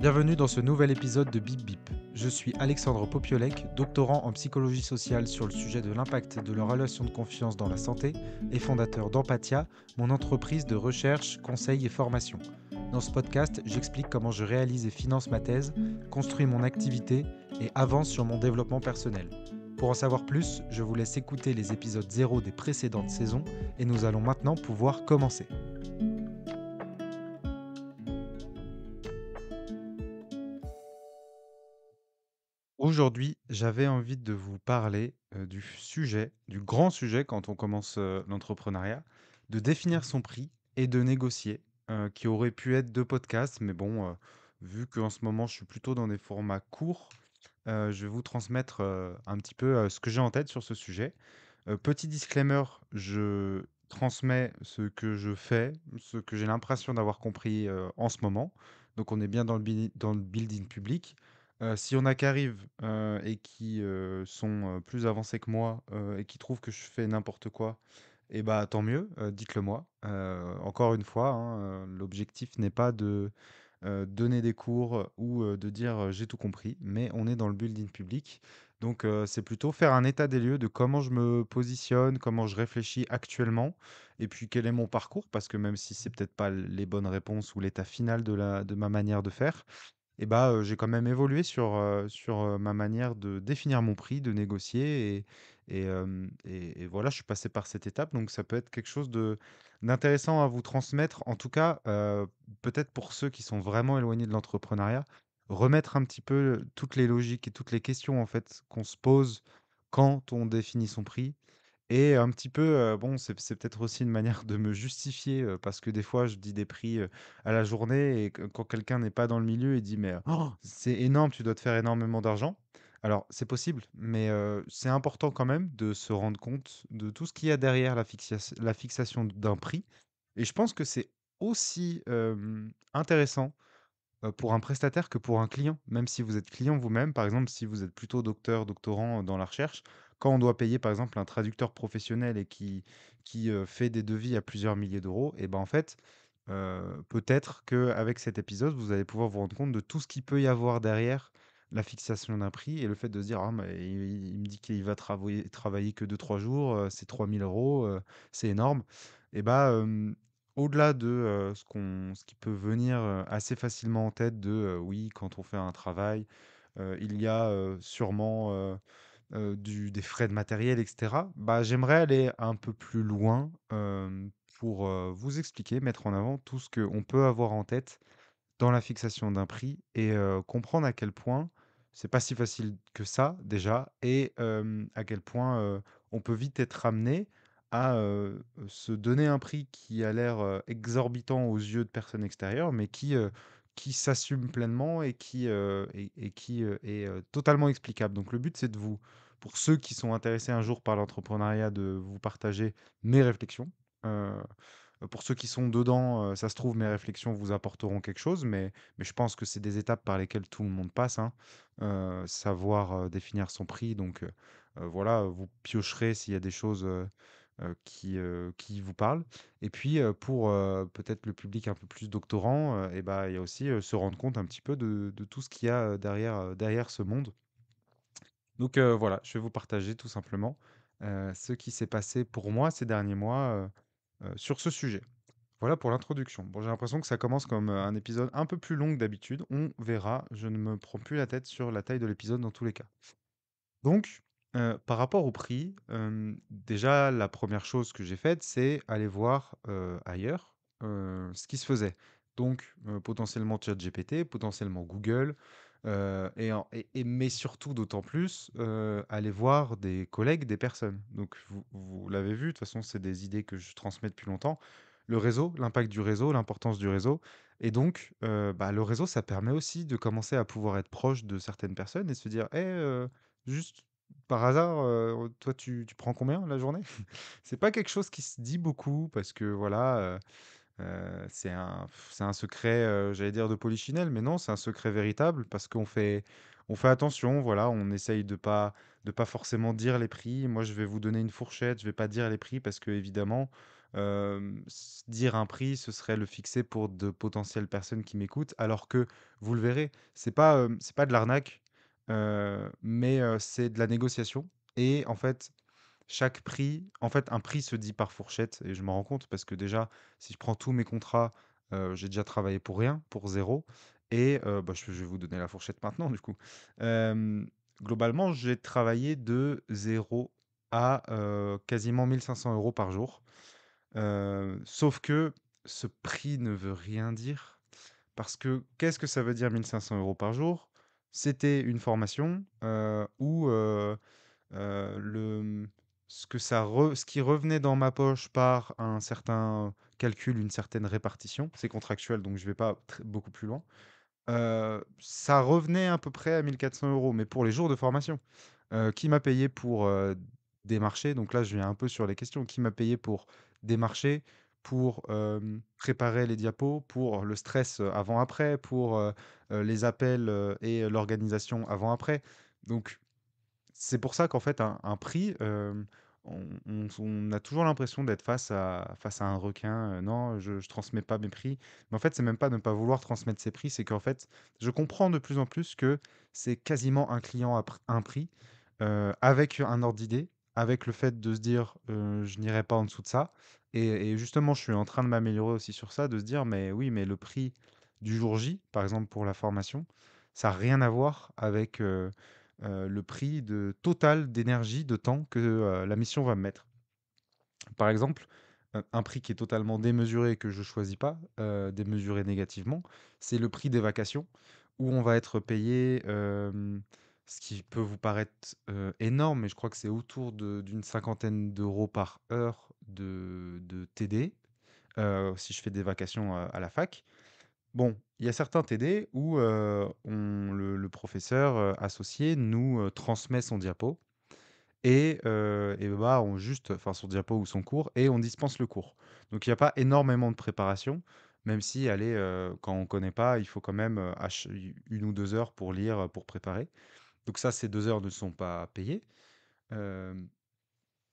Bienvenue dans ce nouvel épisode de Bip Bip. Je suis Alexandre Popiolek, doctorant en psychologie sociale sur le sujet de l'impact de la relation de confiance dans la santé et fondateur d'Empathia, mon entreprise de recherche, conseil et formation. Dans ce podcast, j'explique comment je réalise et finance ma thèse, construis mon activité et avance sur mon développement personnel. Pour en savoir plus, je vous laisse écouter les épisodes 0 des précédentes saisons et nous allons maintenant pouvoir commencer. Aujourd'hui, j'avais envie de vous parler, du grand sujet quand on commence, l'entrepreneuriat, de définir son prix et de négocier, qui aurait pu être 2 podcasts. Mais bon, vu qu'en ce moment je suis plutôt dans des formats courts, je vais vous transmettre, un petit peu, ce que j'ai en tête sur ce sujet. Petit disclaimer, je transmets ce que je fais, ce que j'ai l'impression d'avoir compris, en ce moment. Donc on est bien dans le building public. Si on a qui arrivent, et qui, sont, plus avancés que moi, et qui trouvent que je fais n'importe quoi, et bah, tant mieux, dites-le moi. Encore une fois, hein, l'objectif n'est pas de, donner des cours ou, de dire, «J'ai tout compris», mais on est dans le building public. Donc, c'est plutôt faire un état des lieux de comment je me positionne, comment je réfléchis actuellement et puis quel est mon parcours. Parce que même si c'est peut-être pas les bonnes réponses ou l'état final de ma manière de faire, et bah, j'ai quand même évolué sur ma manière de définir mon prix, de négocier et voilà, je suis passé par cette étape, donc ça peut être quelque chose de d'intéressant à vous transmettre. En tout cas, peut-être pour ceux qui sont vraiment éloignés de l'entrepreneuriat, remettre un petit peu toutes les logiques et toutes les questions, en fait, qu'on se pose quand on définit son prix et un petit peu, bon, c'est peut-être aussi une manière de me justifier, parce que des fois je dis des prix, à la journée et que quand quelqu'un n'est pas dans le milieu, il dit: «Mais, c'est énorme, tu dois te faire énormément d'argent». Alors c'est possible, mais, c'est important quand même de se rendre compte de tout ce qu'il y a derrière la fixation d'un prix et je pense que c'est aussi, intéressant pour un prestataire que pour un client. Même si vous êtes client vous-même, par exemple, si vous êtes plutôt docteur, doctorant dans la recherche, quand on doit payer, par exemple, un traducteur professionnel et qui fait des devis à plusieurs milliers d'euros et ben, en fait, peut-être qu'avec cet épisode, vous allez pouvoir vous rendre compte de tout ce qu'il peut y avoir derrière la fixation d'un prix et le fait de se dire: «Ah mais il me dit qu'il va travailler que 2 3 jours, c'est 3 000 €, c'est énorme» et bah, au-delà de, ce qui peut venir, assez facilement en tête de, oui, quand on fait un travail, il y a, sûrement, des frais de matériel et cetera. Bah, j'aimerais aller un peu plus loin, pour, vous expliquer, mettre en avant tout ce qu'on peut avoir en tête dans la fixation d'un prix et comprendre à quel point c'est pas si facile que ça déjà et à quel point, on peut vite être amené à, se donner un prix qui a l'air, exorbitant aux yeux de personnes extérieures, mais qui s'assume pleinement et qui, est, totalement explicable. Donc le but, c'est de vous pour ceux qui sont intéressés un jour par l'entrepreneuriat, de vous partager mes réflexions, pour ceux qui sont dedans, ça se trouve, mes réflexions vous apporteront quelque chose, mais je pense que c'est des étapes par lesquelles tout le monde passe, hein. Savoir, définir son prix, donc voilà, vous piocherez s'il y a des choses, qui vous parlent et puis, pour, peut-être le public un peu plus doctorant, et bah, il y a aussi, se rendre compte un petit peu de tout ce qu'il y a, derrière ce monde. Donc voilà, je vais vous partager tout simplement, ce qui s'est passé pour moi ces derniers mois, sur ce sujet. Voilà pour l'introduction. Bon, j'ai l'impression que ça commence comme, un épisode un peu plus long que d'habitude. On verra, je ne me prends plus la tête sur la taille de l'épisode dans tous les cas. Donc, par rapport au prix, déjà la première chose que j'ai faite, c'est aller voir, ailleurs, ce qui se faisait. Donc, potentiellement ChatGPT, potentiellement Google, mais surtout d'autant plus, aller voir des collègues, des personnes. Donc vous l'avez vu, de toute façon, c'est des idées que je transmets depuis longtemps. Le réseau, l'impact du réseau, l'importance du réseau et donc, bah, le réseau, ça permet aussi de commencer à pouvoir être proche de certaines personnes et se dire: «Eh, juste par hasard, toi tu prends combien la journée?» C'est pas quelque chose qui se dit beaucoup parce que voilà, c'est un secret, j'allais dire de polichinelle, mais non, c'est un secret véritable parce on fait attention, voilà, on essaye de pas forcément dire les prix. Moi, je vais vous donner une fourchette, je vais pas dire les prix parce qu'évidemment, Dire un prix, ce serait le fixer pour de potentielles personnes qui m'écoutent, alors que vous le verrez, c'est pas de l'arnaque, mais c'est de la négociation et en fait, chaque prix en fait, un prix se dit par fourchette et je m'en rends compte parce que déjà, si je prends tous mes contrats, j'ai déjà travaillé pour rien, pour zéro et bah, je vais vous donner la fourchette maintenant du coup. Hem, Globalement, j'ai travaillé de zéro à, quasiment 1 500 € par jour. Sauf que ce prix ne veut rien dire parce que qu'est-ce que ça veut dire 1 500 € par jour? C'était une formation, où, le, ce qui revenait dans ma poche par un certain calcul, une certaine répartition, c'est contractuel donc je vais pas beaucoup plus loin. Ça revenait à peu près à 1 400 €, mais pour les jours de formation. Qui m'a payé pour, démarcher? Donc là, je viens un peu sur les questions. Qui m'a payé pour démarcher, pour, préparer les diapos, pour le stress, avant-après, pour, les appels, et l'organisation avant-après? Donc c'est pour ça qu'en fait un prix, on a toujours l'impression d'être face à un requin, «Non, je transmets pas mes prix». Mais en fait, c'est même pas ne pas vouloir transmettre ses prix, c'est qu'en fait, je comprends de plus en plus que c'est quasiment un client à un prix, avec un ordre d'idée, avec le fait de se dire, «Je n'irai pas en dessous de ça» et justement, je suis en train de m'améliorer aussi sur ça, de se dire: «Mais oui, mais le prix du jour J», par exemple pour la formation, ça a rien à voir avec, le prix de total d'énergie, de temps que, la mission va me mettre. Par exemple, un prix qui est totalement démesuré, que je choisis pas, démesuré négativement, c'est le prix des vacations où on va être payé, ce qui peut vous paraître, énorme, mais je crois que c'est autour d'une cinquantaine d'euros par heure de TD, si je fais des vacations, à la fac. Bon, il y a certains TD où, le professeur, associé nous, transmet son diapo et bah, on juste enfin son diapo ou son cours et on dispense le cours. Donc il y a pas énormément de préparation, même si allez, quand on connaît pas, il faut quand même, ach 1 ou 2 heures pour lire, pour préparer. Donc ça, ces 2 heures ne sont pas payées, hem,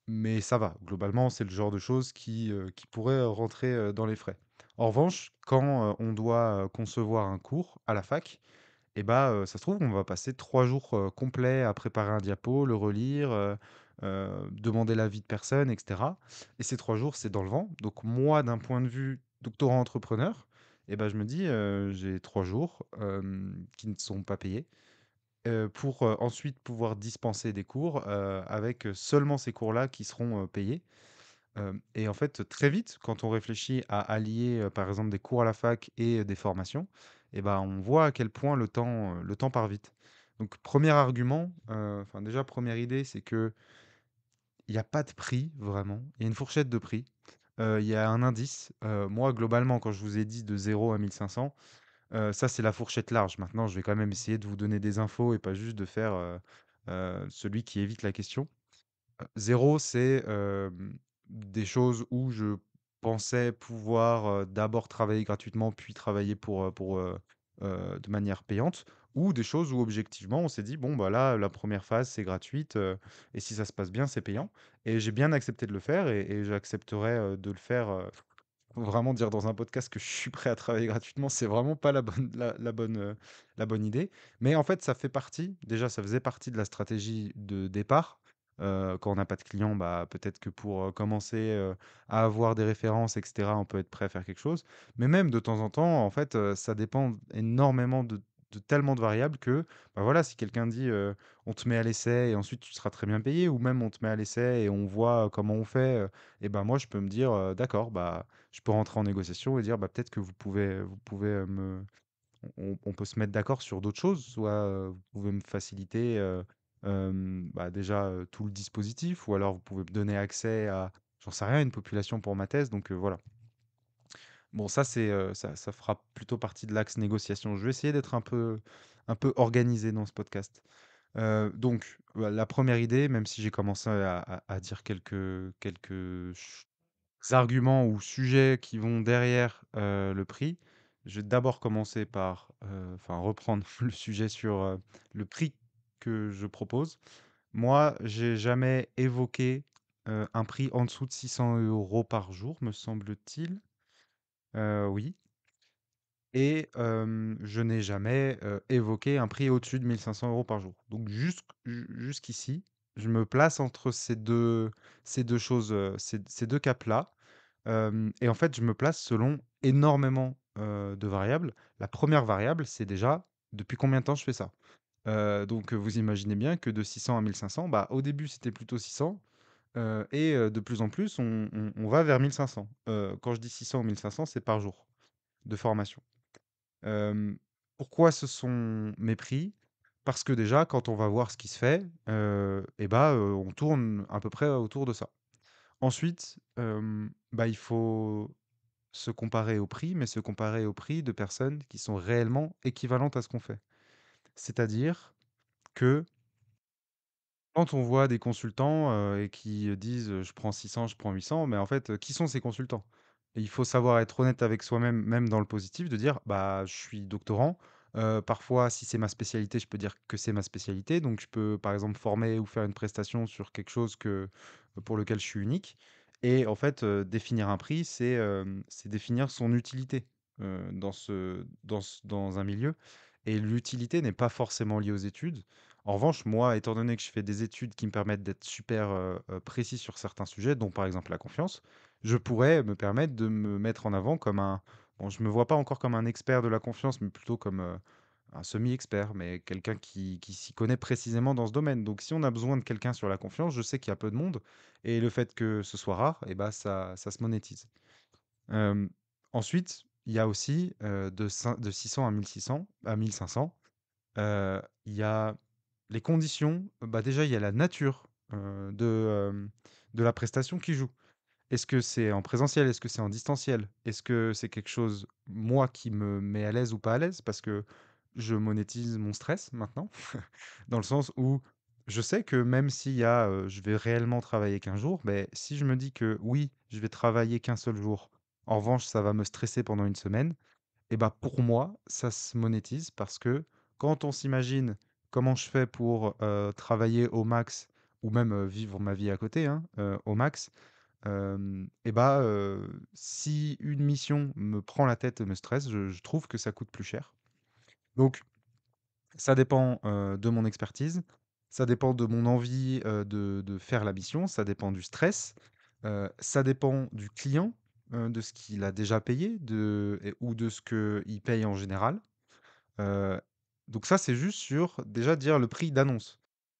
mais ça va. Globalement, c'est le genre de choses qui pourraient, rentrer, dans les frais. En revanche, quand, on doit, concevoir un cours à la fac et bah, ça se trouve, on va passer 3 jours, complets à préparer un diapo, le relire, demander l'avis de personne et cetera et ces 3 jours, c'est dans le vent. Donc moi, d'un point de vue doctorant entrepreneur et bah, je me dis, j'ai 3 jours, qui ne sont pas payés, pour, ensuite pouvoir dispenser des cours, avec, seulement ces cours-là qui seront, payés. Et en fait, très vite, quand on réfléchit à allier, par exemple, des cours à la fac et des formations et ben, on voit à quel point le temps part vite. Donc premier argument, enfin déjà première idée, c'est qu'il y a pas de prix vraiment. Il y a une fourchette de prix. Il y a un indice. Moi, globalement, quand je vous ai dit de 0 à 1 500, ça, c'est la fourchette large. Maintenant, je vais quand même essayer de vous donner des infos et pas juste de faire, celui qui évite la question. 0, c'est, des choses où je pensais pouvoir, d'abord travailler gratuitement, puis travailler de manière payante ou des choses où objectivement on s'est dit: «Bon, bah, là, la première phase, c'est gratuite, et si ça se passe bien, c'est payant» et j'ai bien accepté de le faire et j'accepterai, de le faire, vraiment dire dans un podcast que je suis prêt à travailler gratuitement, c'est vraiment pas la bonne idée. Mais en fait, ça fait partie déjà, ça faisait partie de la stratégie de départ. Quand on n'a pas de clients, bah, peut-être que pour, commencer, à avoir des références et cetera, on peut être prêt à faire quelque chose. Mais même de temps en temps, en fait, ça dépend énormément de tellement de variables que, bah, voilà, si quelqu'un dit, «On te met à l'essai et ensuite tu seras très bien payé» ou même «On te met à l'essai et on voit, comment on fait», et ben, moi je peux me dire, «D'accord, bah, je peux rentrer en négociation et dire: «Bah, peut-être que vous pouvez, me on peut se mettre d'accord sur d'autres choses, soit, vous pouvez me faciliter, bah, déjà, tout le dispositif ou alors vous pouvez me donner accès à, j'en sais rien, une population pour ma thèse», donc voilà. Bon ça c'est, ça fera plutôt partie de l'axe négociation. Je vais essayer d'être un peu organisé dans ce podcast. Donc, bah, la première idée, même si j'ai commencé à dire quelques arguments ou sujets qui vont derrière, le prix. Je vais d'abord commencer par, enfin reprendre le sujet sur, le prix que je propose. Moi, j'ai jamais évoqué, un prix en dessous de 600 € par jour, me semble-t-il. Oui. Et je n'ai jamais, évoqué un prix au-dessus de 1 500 € par jour. Donc jusqu'ici, je me place entre ces deux choses, ces 2 caps-là. Et en fait, je me place selon énormément, de variables. La première variable, c'est déjà depuis combien de temps je fais ça? Donc vous imaginez bien que de 600 à 1 500, bah, au début, c'était plutôt 600, et de plus en plus, on va vers 1 500. Quand je dis 600 ou 1 500, c'est par jour de formation. Hem, Pourquoi ce sont mes prix? Parce que déjà, quand on va voir ce qui se fait, et bah, on tourne à peu près autour de ça. Ensuite, bah, il faut se comparer au prix, mais se comparer au prix de personnes qui sont réellement équivalentes à ce qu'on fait. C'est-à-dire que quand on voit des consultants, et qui, disent, «Je prends 600, je prends 800», mais en fait, qui sont ces consultants? Et il faut savoir être honnête avec soi-même, même dans le positif, de dire: «Bah, je suis doctorant». Parfois, si c'est ma spécialité, je peux dire que c'est ma spécialité, donc je peux, par exemple, former ou faire une prestation sur quelque chose pour lequel je suis unique. Et en fait, définir un prix, c'est définir son utilité, dans un milieu, et l'utilité n'est pas forcément liée aux études. En revanche, moi, étant donné que je fais des études qui me permettent d'être super, précis sur certains sujets, dont par exemple la confiance, je pourrais me permettre de me mettre en avant comme un, bon, je me vois pas encore comme un expert de la confiance, mais plutôt comme, un semi-expert, mais quelqu'un qui s'y connaît précisément dans ce domaine. Donc si on a besoin de quelqu'un sur la confiance, je sais qu'il y a peu de monde, et le fait que ce soit rare, et bah, ça se monétise. Hem, Ensuite, il y a aussi, de 600 à 1 600 à 1 500. Il y a les conditions, bah, déjà, il y a la nature, de la prestation qui joue. Est-ce que c'est en présentiel? Est-ce que c'est en distanciel? Est-ce que c'est quelque chose, moi, qui me met à l'aise ou pas à l'aise? Parce que je monétise mon stress maintenant, dans le sens où je sais que même s'il y a, je vais réellement travailler qu'un jour, beh, si je me dis que oui, je vais travailler qu'un seul jour, en revanche, ça va me stresser pendant une semaine, et bah, pour moi, ça se monétise parce que quand on s'imagine comment je fais pour, travailler au max, ou même, vivre ma vie à côté, hein, au max, et bah, si une mission me prend la tête et me stresse, je trouve que ça coûte plus cher. Donc ça dépend, de mon expertise, ça dépend de mon envie, de faire la mission, ça dépend du stress, ça dépend du client, de ce qu'il a déjà payé, ou de ce qu'il paye en général. Heu, donc ça, c'est juste sur, déjà, dire le prix d'annonce.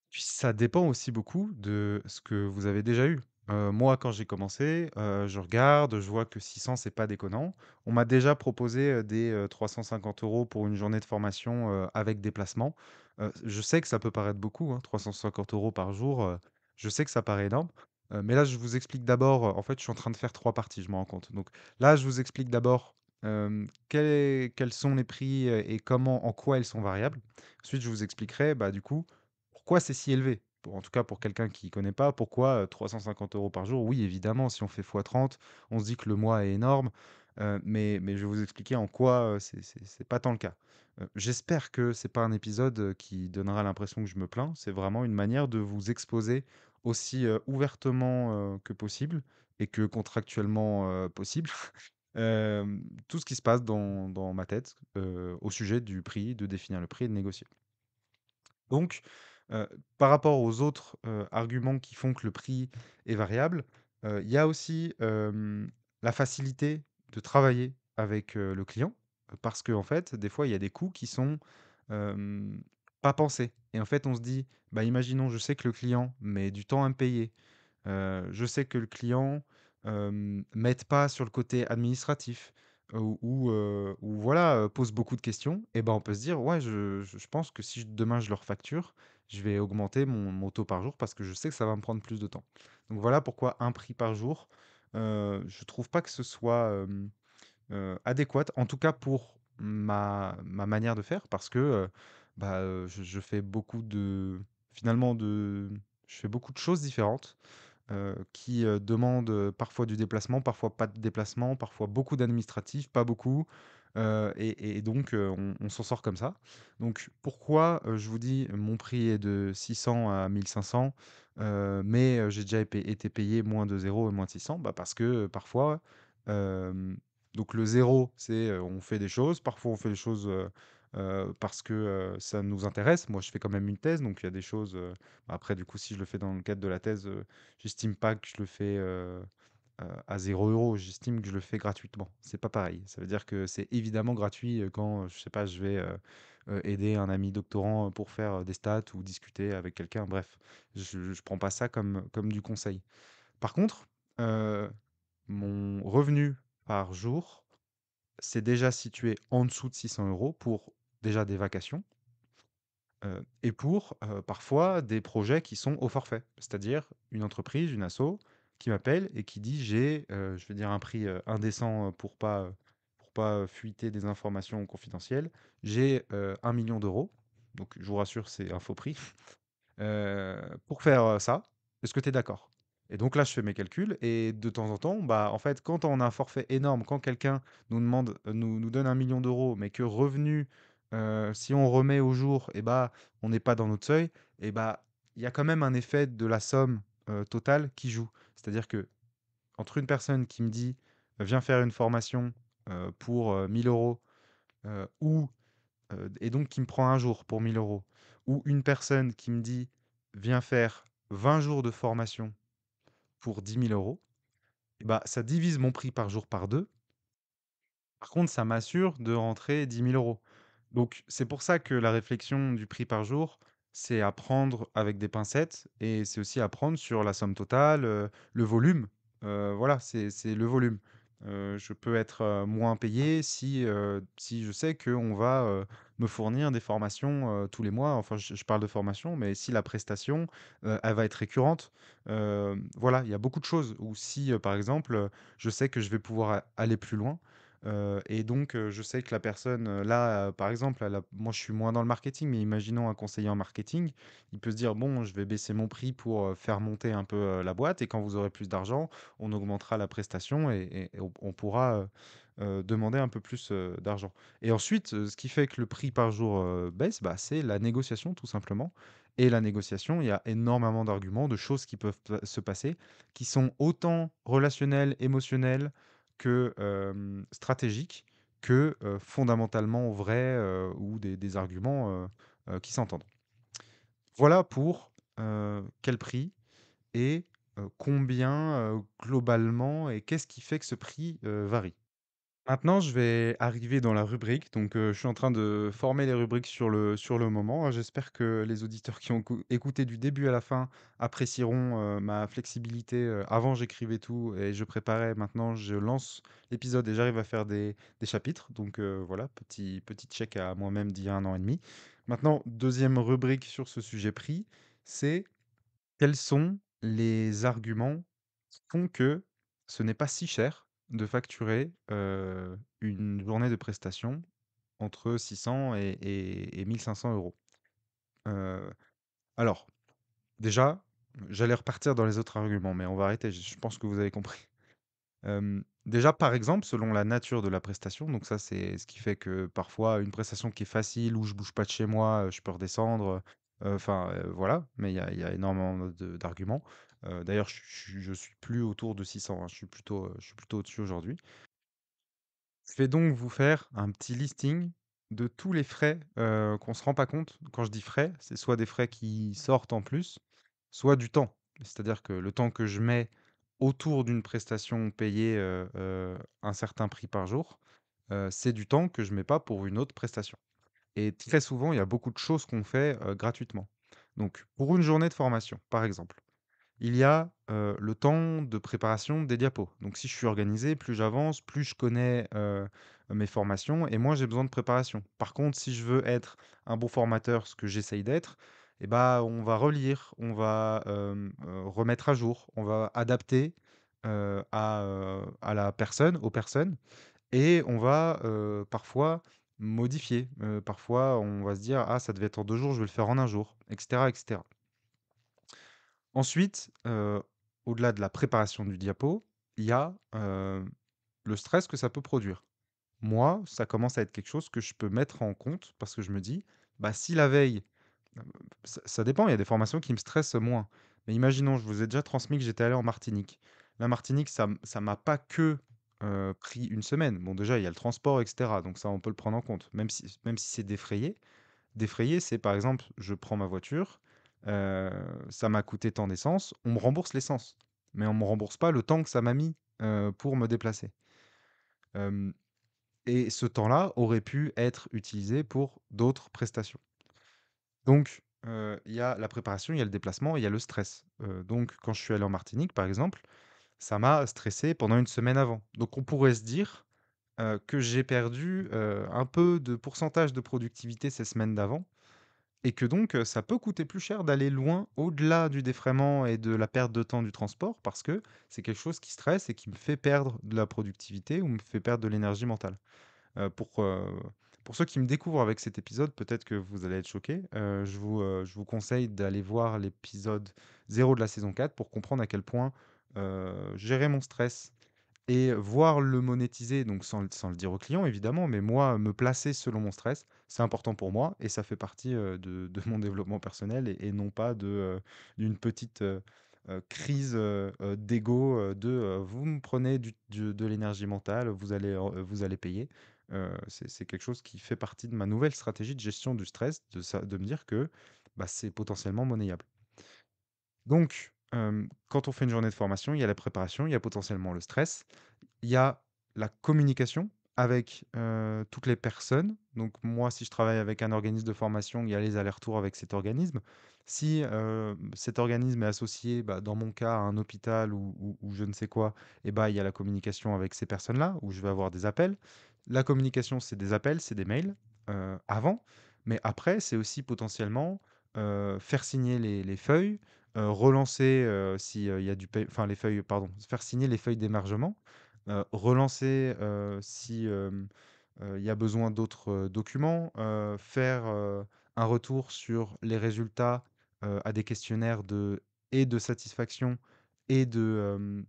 Puis ça dépend aussi beaucoup de ce que vous avez déjà eu. Moi, quand j'ai commencé, je regarde, je vois que 600, c'est pas déconnant. On m'a déjà proposé, des, 350 € pour une journée de formation, avec déplacement. Je sais que ça peut paraître beaucoup, hein, 350 € par jour, je sais que ça paraît énorme. Mais là, je vous explique d'abord, en fait, je suis en train de faire 3 parties, je me rends compte. Donc là, je vous explique d'abord, quels sont les prix, et comment, en quoi ils sont variables. Ensuite, je vous expliquerai, bah, du coup, pourquoi c'est si élevé? En tout cas, pour quelqu'un qui connaît pas, pourquoi, 350 € par jour? Oui, évidemment, si on fait fois 30, on se dit que le mois est énorme, mais je vais vous expliquer en quoi, c'est pas tant le cas. J'espère que c'est pas un épisode, qui donnera l'impression que je me plains. C'est vraiment une manière de vous exposer aussi, ouvertement, que possible, et que contractuellement, possible, tout ce qui se passe dans ma tête, au sujet du prix, de définir le prix et de négocier. Donc, par rapport aux autres, arguments qui font que le prix est variable, il y a aussi, la facilité de travailler avec, le client, parce qu'en fait, des fois, il y a des coûts qui sont, hem, pas pensés, et en fait, on se dit: «Bah, imaginons, je sais que le client met du temps à me payer». Je sais que le client, m'aide pas sur le côté administratif, ou voilà, pose beaucoup de questions, et ben, on peut se dire: «Ouais, je pense que si demain je leur facture, je vais augmenter mon taux par jour parce que je sais que ça va me prendre plus de temps». Donc voilà pourquoi un prix par jour, je trouve pas que ce soit, adéquate, en tout cas pour ma manière de faire, parce que, bah, je fais beaucoup de, finalement, je fais beaucoup de choses différentes, qui, demandent, parfois du déplacement, parfois pas de déplacement, parfois beaucoup d'administratif, pas beaucoup, et donc on s'en sort comme ça. Donc pourquoi, je vous dis mon prix est de 600 à 1 500? mais j'ai déjà été payé moins de 0 et moins de 600, bah, parce que, parfois, hem, donc le zéro, c'est, on fait des choses, parfois on fait des choses, parce que, ça nous intéresse. Moi, je fais quand même une thèse, donc il y a des choses, après du coup, si je le fais dans le cadre de la thèse, j'estime pas que je le fais, à 0 €, j'estime que je le fais gratuitement. C'est pas pareil. Ça veut dire que c'est évidemment gratuit, quand, je sais pas, je vais, aider un ami doctorant, pour faire, des stats ou discuter avec quelqu'un, bref. Je prends pas ça comme du conseil. Par contre, heu, mon revenu par jour, c'est déjà situé en dessous de 600 € pour déjà des vacations. Et pour, parfois des projets qui sont au forfait. C'est-à-dire une entreprise, une asso qui m'appelle et qui dit: «J'ai», je vais dire un prix, indécent, pour pas, fuiter des informations confidentielles. «J'ai, 1 000 000 €», donc je vous rassure, c'est un faux prix. Pour faire, ça, est-ce que tu es d'accord? Et donc là, je fais mes calculs et de temps en temps, bah, en fait, quand on a un forfait énorme, quand quelqu'un nous demande, nous donne 1 000 000 €, mais que revenu, si on remet au jour et bah, on n'est pas dans notre seuil et bah, il y a quand même un effet de la somme, totale qui joue. C'est-à-dire que entre une personne qui me dit: «Viens faire une formation, pour, 1 000 €», ou et donc qui me prend un jour pour 1 000 €, ou une personne qui me dit: «Viens faire 20 jours de formation pour 10 000 €», et bah, ça divise mon prix par jour par 2. Par contre, ça m'assure de rentrer 10 000 €. Donc c'est pour ça que la réflexion du prix par jour, c'est à prendre avec des pincettes et c'est aussi à prendre sur la somme totale, le volume. Voilà, c'est le volume. Je peux être, moins payé si je sais qu'on va, me fournir des formations, tous les mois. Enfin, je parle de formation, mais si la prestation, elle va être récurrente. Voilà, il y a beaucoup de choses. Ou si, par exemple, je sais que je vais pouvoir aller plus loin. Et donc, je sais que la personne, là, par exemple, moi, je suis moins dans le marketing, mais imaginons un conseiller en marketing, il peut se dire: «Bon, je vais baisser mon prix pour, faire monter un peu, la boîte et quand vous aurez plus d'argent, on augmentera la prestation et on pourra, demander un peu plus, d'argent». Et ensuite, ce qui fait que le prix par jour, baisse, bah, c'est la négociation tout simplement. Et la négociation, il y a énormément d'arguments, de choses qui peuvent se passer, qui sont autant relationnelles, émotionnelles, que, stratégiques, que, fondamentalement vrais, ou des arguments, qui s'entendent. Voilà pour, quel prix et combien, globalement, et qu'est-ce qui fait que ce prix, varie? Maintenant, je vais arriver dans la rubrique. Donc, je suis en train de former les rubriques sur le moment, hein. J'espère que les auditeurs qui ont écouté du début à la fin apprécieront, ma flexibilité. Avant, j'écrivais tout et je préparais. Maintenant, je lance l'épisode et j'arrive à faire des chapitres. Donc, voilà, petit check à moi-même d'il y a 1 an et demi. Maintenant, deuxième rubrique sur ce sujet prix, c'est: quels sont les arguments qui font que ce n'est pas si cher de facturer, une journée de prestation entre 600 et 1 500 €? Heu, alors, déjà, j'allais repartir dans les autres arguments, mais on va arrêter, je pense que vous avez compris. Déjà, par exemple, selon la nature de la prestation, donc ça, c'est ce qui fait que parfois une prestation qui est facile, où je bouge pas de chez moi, je peux redescendre, enfin, voilà, mais il y a énormément d'arguments. D'ailleurs, je suis plus autour de 600, hein, je suis plutôt au-dessus aujourd'hui. Je vais donc vous faire un petit listing de tous les frais, qu'on se rend pas compte. Quand je dis frais, c'est soit des frais qui sortent en plus, soit du temps. C'est-à-dire que le temps que je mets autour d'une prestation payée, un certain prix par jour, c'est du temps que je mets pas pour une autre prestation. Et très souvent, il y a beaucoup de choses qu'on fait, gratuitement. Donc pour une journée de formation, par exemple, il y a, le temps de préparation des diapos. Donc si je suis organisé, plus j'avance, plus je connais, mes formations et moins j'ai besoin de préparation. Par contre, si je veux être un bon formateur, ce que j'essaye d'être, et bah, on va relire, on va, remettre à jour, on va adapter, à la personne, aux personnes, et on va, parfois modifier. Parfois, on va se dire: «Ah, ça devait être en 2 jours, je vais le faire en un jour», et cetera, et cetera. Ensuite, au-delà de la préparation du diapo, il y a, le stress que ça peut produire. Moi, ça commence à être quelque chose que je peux mettre en compte parce que je me dis: «Bah, si la veille», ça dépend, il y a des formations qui me stressent moins. Mais imaginons, je vous ai déjà transmis que j'étais allé en Martinique. La Martinique, ça m'a pas que, pris une semaine. Bon, déjà, il y a le transport et cetera, donc ça, on peut le prendre en compte, même si c'est défrayé. Défrayé, c'est par exemple, je prends ma voiture, heu, ça m'a coûté tant d'essence, on me rembourse l'essence, mais on me rembourse pas le temps que ça m'a mis, pour me déplacer. Hem Et ce temps-là aurait pu être utilisé pour d'autres prestations. Donc, il y a la préparation, il y a le déplacement, il y a le stress. Donc quand je suis allé en Martinique, par exemple, ça m'a stressé pendant une semaine avant. Donc on pourrait se dire, que j'ai perdu, un peu de pourcentage de productivité ces semaines d'avant et que donc, ça peut coûter plus cher d'aller loin, au-delà du défraiement et de la perte de temps du transport parce que c'est quelque chose qui stresse et qui me fait perdre de la productivité ou me fait perdre de l'énergie mentale. Pour ceux qui me découvrent avec cet épisode, peut-être que vous allez être choqués. Je vous conseille d'aller voir l'épisode 0 de la saison 4 pour comprendre à quel point, gérer mon stress et voir le monétiser, donc sans le dire au client évidemment, mais moi, me placer selon mon stress, c'est important pour moi et ça fait partie, de mon développement personnel et non pas d'une petite, crise, d'ego, «Vous me prenez de l'énergie mentale, vous allez payer». C'est quelque chose qui fait partie de ma nouvelle stratégie de gestion du stress, de me dire que, bah, c'est potentiellement monnayable. Donc, quand on fait une journée de formation, il y a la préparation, il y a potentiellement le stress. Il y a la communication avec, toutes les personnes. Donc moi, si je travaille avec un organisme de formation, il y a les allers-retours avec cet organisme. Si, cet organisme est associé, bah, dans mon cas, à un hôpital ou je ne sais quoi, et bah, il y a la communication avec ces personnes-là, où je vais avoir des appels. La communication, c'est des appels, c'est des mails, avant, mais après, c'est aussi potentiellement, faire signer les feuilles, relancer, si, il y a du paie enfin les feuilles, pardon, faire signer les feuilles d'émargement, relancer, si, il y a besoin d'autres, documents, faire, un retour sur les résultats, à des questionnaires de satisfaction et de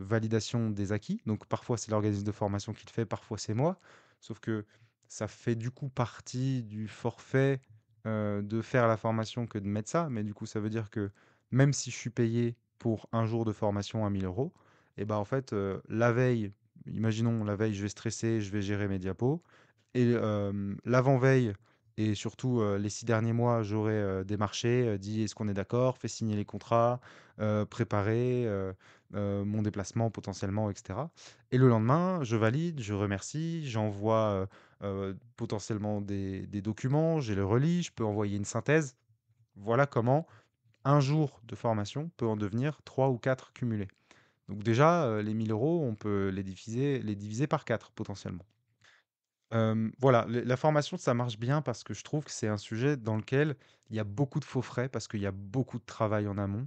validation des acquis. Donc parfois, c'est l'organisme de formation qui le fait, parfois c'est moi. Sauf que ça fait du coup partie du forfait, de faire la formation que de mettre ça. Mais du coup, ça veut dire que même si je suis payé pour un jour de formation à 1 000 € et ben en fait, la veille, imaginons la veille, je vais stresser, je vais gérer mes diapos et l'avant-veille et surtout, les 6 derniers mois, j'aurais, démarché, dit: «Est-ce qu'on est d'accord?» fait signer les contrats, préparé, mon déplacement potentiellement et cetera et le lendemain, je valide, je remercie, j'envoie, potentiellement des documents, je les relis, je peux envoyer une synthèse. Voilà comment un jour de formation peut en devenir 3 ou 4 cumulés. Donc déjà, les 1 000 €, on peut les diviser par 4 potentiellement. Voilà, la formation, ça marche bien parce que je trouve que c'est un sujet dans lequel il y a beaucoup de faux frais, parce qu'il y a beaucoup de travail en amont.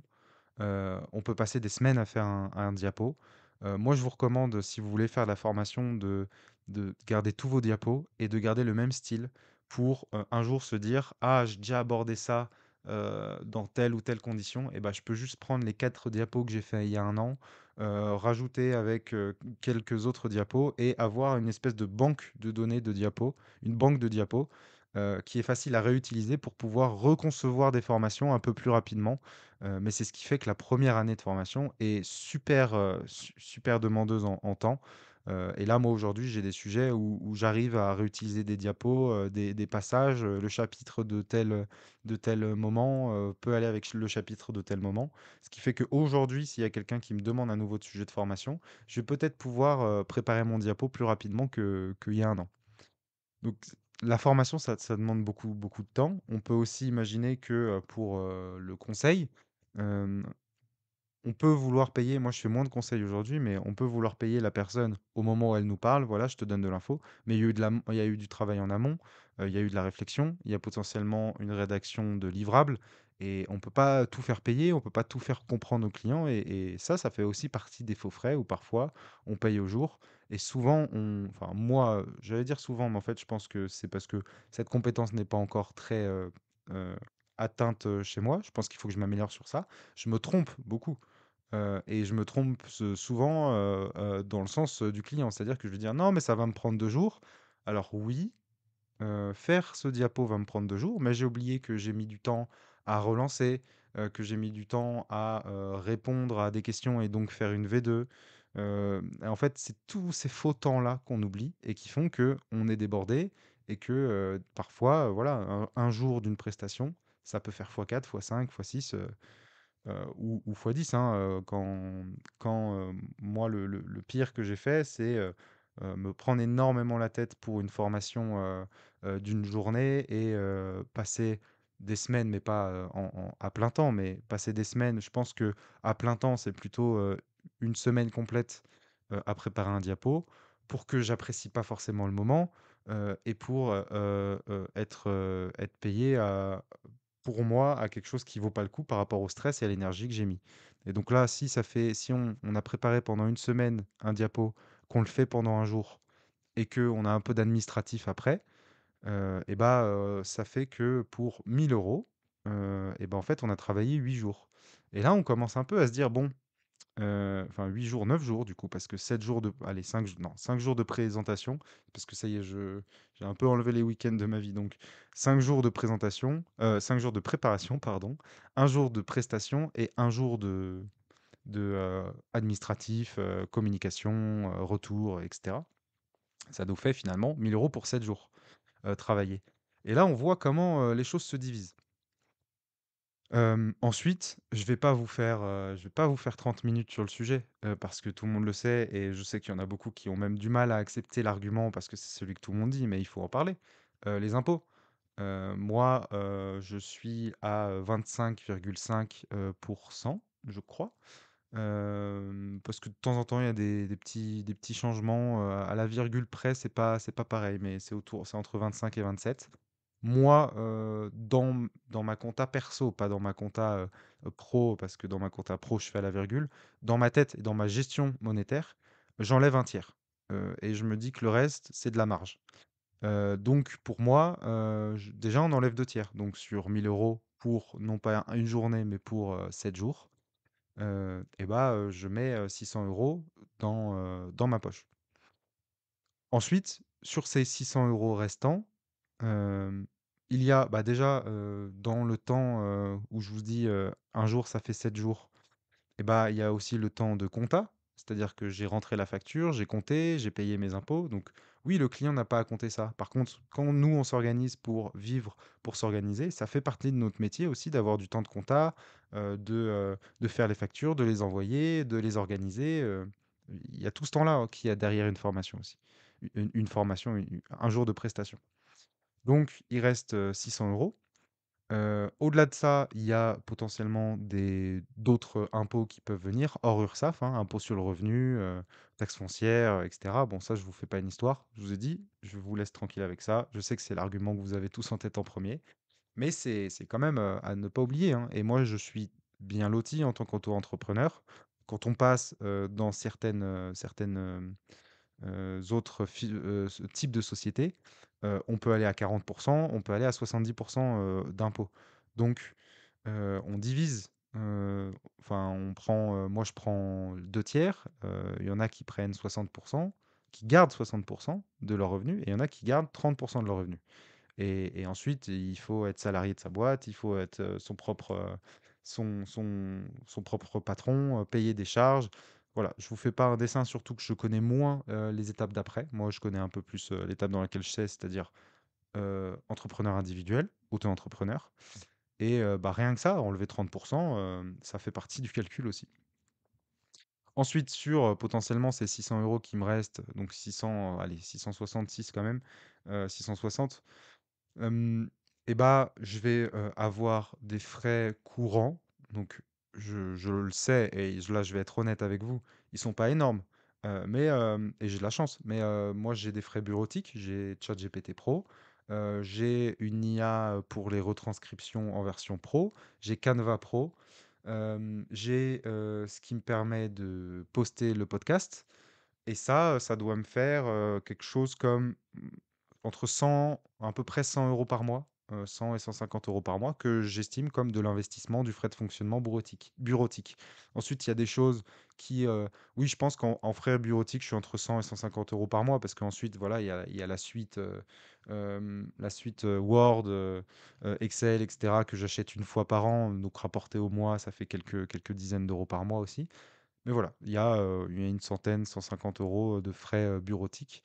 On peut passer des semaines à faire un diapo. Moi, je vous recommande, si vous voulez faire de la formation, de garder tous vos diapos et de garder le même style pour, un jour se dire: «Ah, j'ai déjà abordé ça, dans telle ou telle condition et ben je peux juste prendre les 4 diapos que j'ai fait il y a un an, rajouter avec, quelques autres diapos et avoir une espèce de banque de données de diapos, une banque de diapos, qui est facile à réutiliser pour pouvoir reconcevoir des formations un peu plus rapidement. Mais c'est ce qui fait que la première année de formation est super, super demandeuse en temps. Et là, moi, aujourd'hui, j'ai des sujets où j'arrive à réutiliser des diapos, des passages, le chapitre de tel moment, peut aller avec le chapitre de tel moment. Ce qui fait qu'aujourd'hui, s'il y a quelqu'un qui me demande un nouveau sujet de formation, je vais peut-être pouvoir, préparer mon diapo plus rapidement qu'il y a un an. Donc la formation, ça demande beaucoup, beaucoup de temps. On peut aussi imaginer que, pour, le conseil, hem, on peut vouloir payer, moi je fais moins de conseils aujourd'hui, mais on peut vouloir payer la personne au moment où elle nous parle. Voilà, je te donne de l'info, mais il y a eu du travail en amont, il y a eu de la réflexion, il y a potentiellement une rédaction de livrables et on peut pas tout faire payer, on peut pas tout faire comprendre aux clients et ça fait aussi partie des faux frais où parfois on paye au jour et souvent enfin moi, j'allais dire souvent, mais en fait je pense que c'est parce que cette compétence n'est pas encore très, heu, atteinte, chez moi. Je pense qu'il faut que je m'améliore sur ça. Je me trompe beaucoup. Et je me trompe souvent, dans le sens, du client. C'est-à-dire que je vais dire: «Non, mais ça va me prendre 2 jours». Alors oui, faire ce diapo va me prendre 2 jours, mais j'ai oublié que j'ai mis du temps à relancer, que j'ai mis du temps à, répondre à des questions et donc faire une V2. En fait, c'est tous ces faux temps-là qu'on oublie et qui font que on est débordé et que, parfois, voilà, un jour d'une prestation, ça peut faire fois 4, fois 5, fois 6, ou x10, hein, moi, le pire que j'ai fait, c'est, me prendre énormément la tête pour une formation, d'une journée et passer des semaines, mais pas, à plein temps, mais passer des semaines, je pense que à plein temps, c'est plutôt, une semaine complète, à préparer un diapo pour que j'apprécie pas forcément le moment, et pour, être payé à pour moi, à quelque chose qui vaut pas le coup par rapport au stress et à l'énergie que j'ai mis. Et donc là, si on a préparé pendant une semaine un diapo, qu'on le fait pendant un jour et qu'on a un peu d'administratif après, et bah, ça fait que pour 1 000 €, et ben en fait, on a travaillé 8 jours. Et là, on commence un peu à se dire: «Bon», enfin 8 jours, 9 jours du coup, parce que 7 jours de allez 5 j non, 5 jours de présentation, parce que ça y est, j'ai un peu enlevé les week-ends de ma vie, donc 5 jours de présentation, 5 jours de préparation, pardon, un jour de prestation et un jour de administratif, communication, retour, et cetera. Ça nous fait finalement 1 000 € pour 7 jours, travaillés. Et là, on voit comment, les choses se divisent. Ensuite, je vais pas vous faire 30 minutes sur le sujet, parce que tout le monde le sait et je sais qu'il y en a beaucoup qui ont même du mal à accepter l'argument parce que c'est celui que tout le monde dit, mais il faut en parler. Les impôts. Moi, je suis à 25,5 je crois. Parce que de temps en temps, il y a des petits changements, à la virgule près, c'est pas pareil, mais c'est entre 25 et 27. Moi, dans ma compta perso, pas dans ma compta, pro, parce que dans ma compta pro, je fais à la virgule. Dans ma tête et dans ma gestion monétaire, j'enlève un tiers, et je me dis que le reste, c'est de la marge. Donc pour moi, j déjà, on enlève 2 tiers. Donc sur 1 000 € pour non pas une journée, mais pour, 7 jours, et bah, je mets, 600 € dans ma poche. Ensuite, sur ces 600 € restants, hem, il y a, bah, déjà, dans le temps, où je vous dis, un jour ça fait 7 jours, et bah, il y a aussi le temps de compta, c'est-à-dire que j'ai rentré la facture, j'ai compté, j'ai payé mes impôts, donc oui, le client n'a pas à compter ça. Par contre, quand nous, on s'organise pour vivre, pour s'organiser, ça fait partie de notre métier aussi d'avoir du temps de compta, de faire les factures, de les envoyer, de les organiser, il y a tout ce temps-là, qu'il y a derrière une formation aussi. Une formation, un jour de prestation. Donc il reste, 600 €. Au-delà de ça, il y a potentiellement des d'autres impôts qui peuvent venir hors URSSAF, hein, impôt sur le revenu, taxe foncière, et cetera. Bon, ça, je vous fais pas une histoire, je vous ai dit, je vous laisse tranquille avec ça. Je sais que c'est l'argument que vous avez tous en tête en premier, mais c'est quand même, à ne pas oublier, hein. Et moi, je suis bien loti en tant qu'auto-entrepreneur. Quand on passe, dans autres ce type de société, on peut aller à 40, on peut aller à 70, d'impôts. Donc, on divise, enfin on prend, moi je prends 2 tiers, il y en a qui prennent 60, qui gardent 60 de leurs revenus et il y en a qui gardent 30 de leurs revenus. Et ensuite, il faut être salarié de sa boîte, il faut être, son propre patron, payer des charges. Voilà, je vous fais pas un dessin, surtout que je connais moins, les étapes d'après. Moi, je connais un peu plus, l'étape dans laquelle je sais, c'est-à-dire, entrepreneur individuel, auto-entrepreneur. Et bah, rien que ça, enlever 30, ça fait partie du calcul aussi. Ensuite sur, potentiellement ces 600 € qui me restent, donc 600, allez 666 quand même, 660. Hem et bah, je vais, avoir des frais courants, donc je le sais et là, je vais être honnête avec vous, ils sont pas énormes, mais et j'ai de la chance, mais moi, j'ai des frais bureautiques, j'ai ChatGPT Pro, j'ai une IA pour les retranscriptions en version pro, j'ai Canva Pro, j'ai, ce qui me permet de poster le podcast et ça doit me faire, quelque chose comme, entre 100 à peu près 100 € par mois. 100 et 150 € par mois que j'estime comme de l'investissement du frais de fonctionnement bureautique. Ensuite, il y a des choses qui, oui, je pense qu'en frais bureautiques, je suis entre 100 et 150 € par mois parce qu'ensuite, voilà, il y a la suite, Word, Excel et cetera que j'achète une fois par an, donc rapporté au mois, ça fait quelques dizaines d'euros par mois aussi. Mais voilà, il y a une centaine, 150 € de frais, bureautiques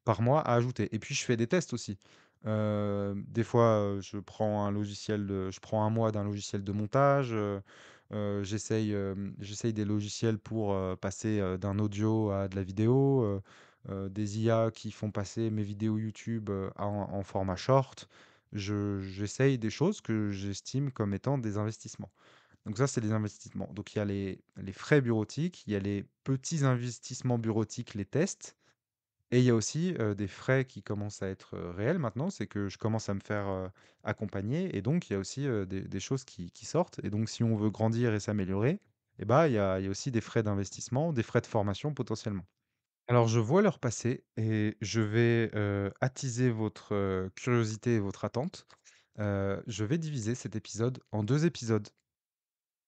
par mois à ajouter et puis je fais des tests aussi. Des fois, je prends un mois d'un logiciel de montage, j'essaye des logiciels pour, passer, d'un audio à de la vidéo, des IA qui font passer mes vidéos YouTube, en format short. J'essaye des choses que j'estime comme étant des investissements. Donc ça, c'est des investissements. Donc il y a les frais bureautiques, il y a les petits investissements bureautiques, les tests et il y a aussi, des frais qui commencent à être, réels maintenant. C'est que je commence à me faire, accompagner et donc il y a aussi, des choses qui sortent et donc si on veut grandir et s'améliorer et bah, il y a aussi des frais d'investissement, des frais de formation potentiellement. Alors je vois l'heure passer et je vais, attiser votre, curiosité et votre attente. Je vais diviser cet épisode en 2 épisodes.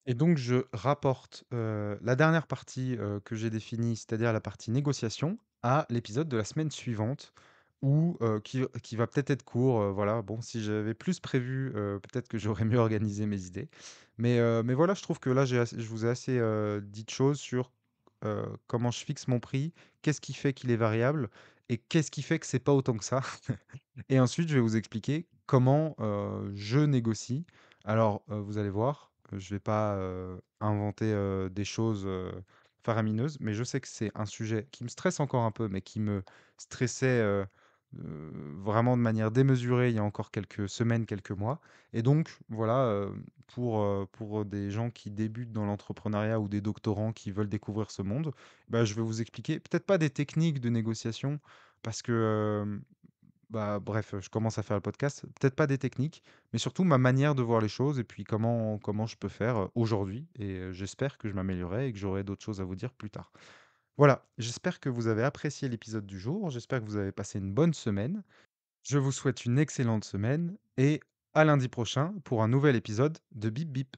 Et donc je rapporte, la dernière partie, que j'ai définie, c'est-à-dire la partie négociation, à l'épisode de la semaine suivante où, qui va peut-être être court, voilà. Bon, si j'avais plus prévu, peut-être que j'aurais mieux organisé mes idées. Mais voilà, je trouve que là, je vous ai assez, dit de choses sur, comment je fixe mon prix, qu'est-ce qui fait qu'il est variable et qu'est-ce qui fait que c'est pas autant que ça. Et ensuite, je vais vous expliquer comment, je négocie. Alors, vous allez voir, je vais pas, inventer, des choses, faramineuses, mais je sais que c'est un sujet qui me stresse encore un peu, mais qui me stressait, vraiment de manière démesurée il y a encore quelques semaines, quelques mois. Et donc voilà, pour des gens qui débutent dans l'entrepreneuriat ou des doctorants qui veulent découvrir ce monde, bah, je vais vous expliquer peut-être pas des techniques de négociation parce que, bah, bref, je commence à faire le podcast. Peut-être pas des techniques, mais surtout ma manière de voir les choses et puis comment je peux faire, aujourd'hui et j'espère que je m'améliorerai et que j'aurai d'autres choses à vous dire plus tard. Voilà, j'espère que vous avez apprécié l'épisode du jour, j'espère que vous avez passé une bonne semaine. Je vous souhaite une excellente semaine et à lundi prochain pour un nouvel épisode de Bip Bip.